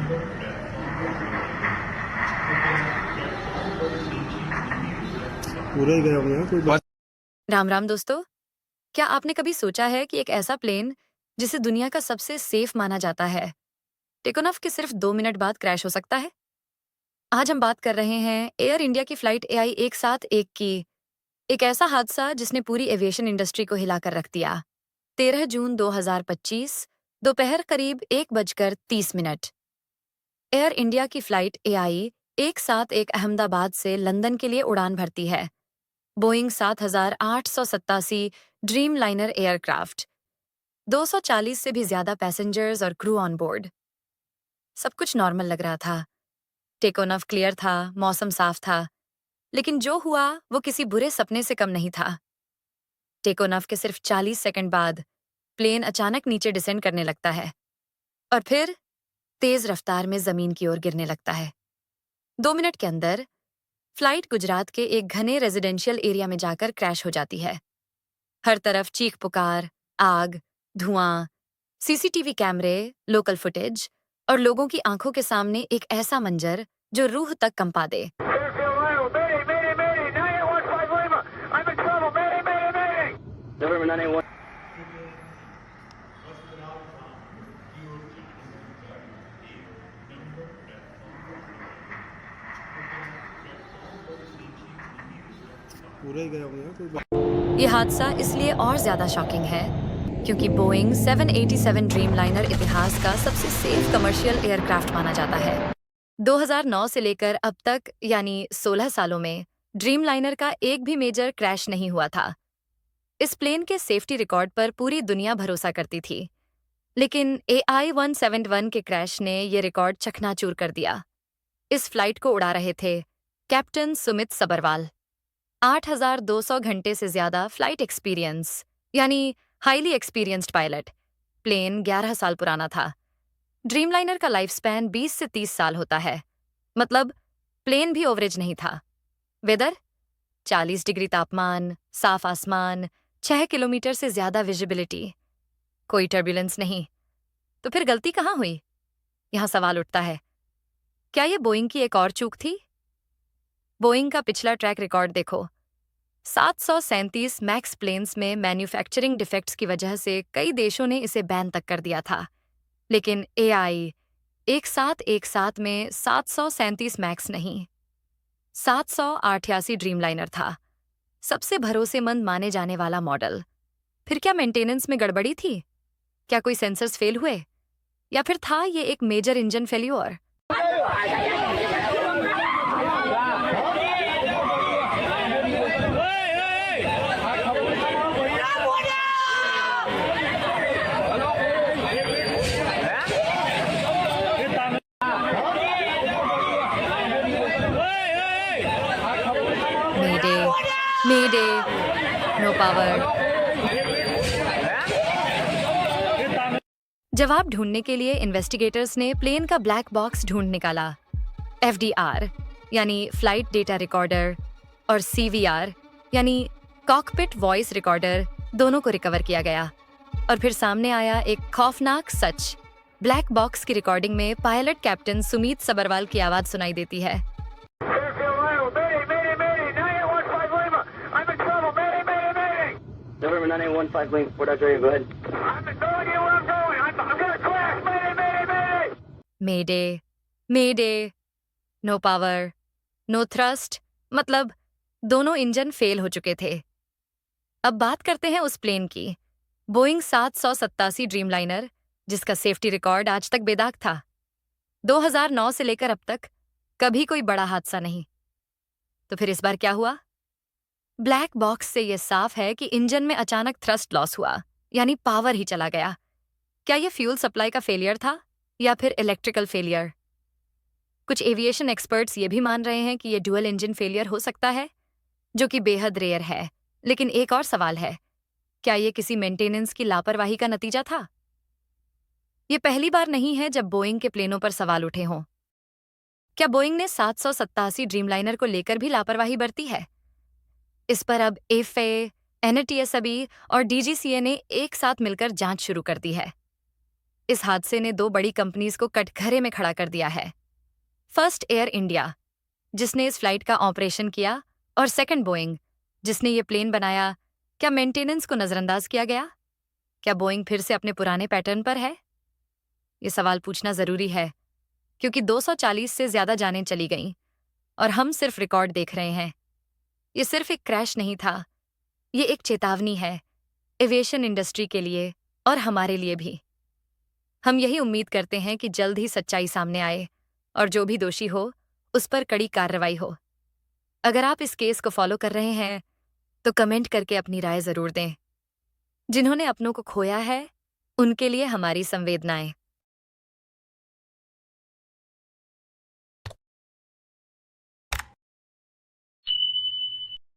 पूरा ही गया होगा कोई बात। राम राम दोस्तों। क्या आपने कभी सोचा है कि एक ऐसा प्लेन जिसे दुनिया का सबसे सेफ माना जाता है, टेक ऑफ के सिर्फ 2 मिनट बाद क्रैश हो सकता है? आज हम बात कर रहे हैं एयर इंडिया की फ्लाइट AI 171 की। एक ऐसा हादसा जिसने पूरी एविएशन इंडस्ट्री को हिलाकर रख दिया। 13 जून 2025 दोपहर करीब 1:30 एयर इंडिया की फ्लाइट AI 171 अहमदाबाद से लंदन के लिए उड़ान भरती है। बोइंग 7887 ड्रीम लाइनर एयरक्राफ्ट, 240 से भी ज्यादा पैसेंजर्स और क्रू ऑन बोर्ड। सब कुछ नॉर्मल लग रहा था। टेक ऑफ क्लियर था, मौसम साफ था, लेकिन जो हुआ वो किसी बुरे सपने से कम नहीं था। टेक ऑफ के सिर्फ 40 सेकंड बाद प्लेन अचानक नीचे डिसेंड करने लगता है और फिर तेज रफ्तार में जमीन की ओर गिरने लगता है। 2 मिनट के अंदर फ्लाइट गुजरात के एक घने रेजिडेंशियल एरिया में जाकर क्रैश हो जाती है। हर तरफ चीख पुकार, आग, धुआं, CCTV कैमरे, लोकल फुटेज और लोगों की आंखों के सामने एक ऐसा मंजर जो रूह तक कंपा दे। पूरा ही गया होगा कोई बात। ये हादसा इसलिए और ज्यादा शॉकिंग है क्योंकि बोइंग 787 ड्रीम लाइनर इतिहास का सबसे सेफ कमर्शियल एयरक्राफ्ट माना जाता है। 2009 से लेकर अब तक यानी 16 सालों में ड्रीम लाइनर का एक भी मेजर क्रैश नहीं हुआ था। इस प्लेन के सेफ्टी रिकॉर्ड पर पूरी दुनिया भरोसा करती थी, लेकिन AI 171 के क्रैश ने ये रिकॉर्ड चकनाचूर कर दिया। इस फ्लाइट को उड़ा रहे थे कैप्टन सुमित सबरवाल। 8200 घंटे से ज्यादा फ्लाइट एक्सपीरियंस, यानी हाईली एक्सपीरियंस्ड पायलट। प्लेन 11 साल पुराना था। ड्रीमलाइनर का लाइफ स्पैन 20 से 30 साल होता है, मतलब प्लेन भी ओवरेज नहीं था। वेदर 40 डिग्री तापमान, साफ आसमान, 6 किलोमीटर से ज्यादा विजिबिलिटी, कोई टर्बुलेंस नहीं। तो फिर गलती कहाँ हुई? यहां सवाल उठता है, क्या ये बोइंग की एक और चूक थी? बोइंग का पिछला ट्रैक रिकॉर्ड देखो। 737 मैक्स प्लेन्स में मैन्युफैक्चरिंग डिफेक्ट्स की वजह से कई देशों ने इसे बैन तक कर दिया था, लेकिन AI 1717 में 737 मैक्स नहीं, 788 ड्रीमलाइनर था, सबसे भरोसेमंद माने जाने वाला मॉडल। फिर क्या मेंटेनेंस में गड़बड़ी थी? क्या कोई सेंसर्स फेल हुए? या फिर था ये एक मेजर इंजन फेल्योर? मेडे, मेडे, नो पावर। जवाब ढूंढने के लिए इन्वेस्टिगेटर्स ने प्लेन का ब्लैक बॉक्स ढूंढ निकाला। FDR यानी फ्लाइट डेटा रिकॉर्डर और CVR यानी कॉकपिट वॉइस रिकॉर्डर, दोनों को रिकवर किया गया। और फिर सामने आया एक खौफनाक सच। ब्लैक बॉक्स की रिकॉर्डिंग में पायलट कैप्टन सुमित सबरवाल की आवाज सुनाई देती है। November 9815 Link, Fort Australia, go ahead. I'm telling you where I'm going. I'm gonna crash. Mayday, mayday, mayday. Mayday, mayday, no power, no thrust, मतलब दोनों इंजन फेल हो चुके थे। अब बात करते हैं उस प्लेन की, बोइंग 787 ड्रीमलाइनर, जिसका सेफ्टी रिकॉर्ड आज तक बेदाग था। 2009 से लेकर अब तक कभी कोई बड़ा हादसा नहीं। तो फिर इस बार क्या हुआ? ब्लैक बॉक्स से यह साफ है कि इंजन में अचानक थ्रस्ट लॉस हुआ, यानी पावर ही चला गया। क्या यह फ्यूल सप्लाई का फेलियर था या फिर इलेक्ट्रिकल फेलियर? कुछ एविएशन एक्सपर्ट्स ये भी मान रहे हैं कि यह डुअल इंजन फेलियर हो सकता है, जो कि बेहद रेयर है। लेकिन एक और सवाल है, क्या यह किसी मेंटेनेंस की लापरवाही का नतीजा था? यह पहली बार नहीं है जब बोइंग के प्लेनों पर सवाल उठे हों। क्या बोइंग ने 787 ड्रीमलाइनर को लेकर भी लापरवाही बरती है? इस पर अब FAA, NATSB और DGCA ने एक साथ मिलकर जांच शुरू कर दी है। इस हादसे ने 2 बड़ी कंपनीज को कटघरे में खड़ा कर दिया है। फर्स्ट एयर इंडिया, जिसने इस फ्लाइट का ऑपरेशन किया, और सेकंड बोइंग, जिसने ये प्लेन बनाया। क्या मेंटेनेंस को नजरअंदाज किया गया? क्या बोइंग फिर से अपने पुराने पैटर्न पर है? ये सवाल पूछना जरूरी है, क्योंकि 240 से ज्यादा जानें चली गईं और हम सिर्फ रिकॉर्ड देख रहे हैं। ये सिर्फ एक क्रैश नहीं था, ये एक चेतावनी है, एविएशन इंडस्ट्री के लिए और हमारे लिए भी। हम यही उम्मीद करते हैं कि जल्द ही सच्चाई सामने आए और जो भी दोषी हो उस पर कड़ी कार्रवाई हो। अगर आप इस केस को फॉलो कर रहे हैं तो कमेंट करके अपनी राय जरूर दें। जिन्होंने अपनों को खोया है, उनके लिए हमारी संवेदनाएं।